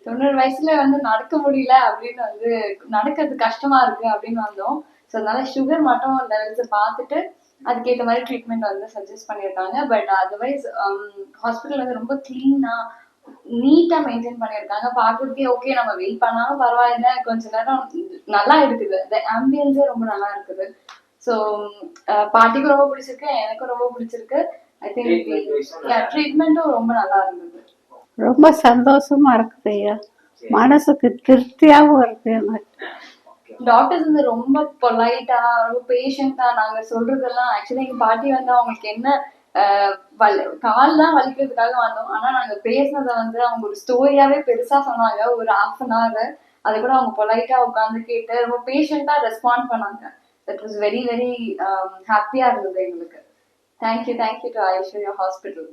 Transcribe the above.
90 வயசுல வந்து நடக்க முடியல அப்படின்னு வந்து நடக்கிறது கஷ்டமா இருக்கு அப்படின்னு வந்தோம். ஸோ அதனால சுகர் மட்டும் லெவல்ஸை பார்த்துட்டு அதுக்கேற்ற மாதிரி ட்ரீட்மெண்ட் வந்து சஜஸ்ட் பண்ணியிருக்காங்க. பட் அதர்வைஸ் ஹாஸ்பிட்டல் வந்து ரொம்ப கிளீனா நீட்டா மெயின்டைன் பண்ணியிருக்காங்க. பார்க்கறதுக்கே ஓகே, நம்ம வெயிட் பண்ணாலும் பரவாயில்ல, கொஞ்ச நேரம் நல்லா இருக்குது. இந்த ஆம்பியன்ஸே ரொம்ப நல்லா இருக்குது. ஸோ பாட்டிக்கும் ரொம்ப பிடிச்சிருக்கு, எனக்கும் ரொம்ப பிடிச்சிருக்கு. ஐ திங்க் ட்ரீட்மெண்ட்டும் ரொம்ப நல்லா இருந்தது. ரொம்ப சந்தோஷமா இருக்குது ஐயா, மனசுக்கு திருப்தியாகவும் இருக்கு எனக்கு. டாக்டர்ஸ் வந்து ரொம்ப பொலைட்டா ரொம்ப பேஷண்டா நாங்க சொல்றதெல்லாம் ஆக்சுவலி எங்க பாட்டி வந்து அவங்களுக்கு என்ன கால் தான் வலிக்கிறதுக்காக வந்தோம். ஆனா நாங்க பேசினதை வந்து அவங்க ஒரு ஸ்டோரியாவே பெருசா சொன்னாங்க. ஒரு 1/2 hour அதை கூட அவங்க பொலைட்டா உட்காந்து கேட்டு ரொம்ப பேஷண்டா ரெஸ்பாண்ட் பண்ணாங்க. தட் வாஸ் வெரி வெரி ஹாப்பியா இருந்தது எங்களுக்கு. Thank you to Aishwarya hospital.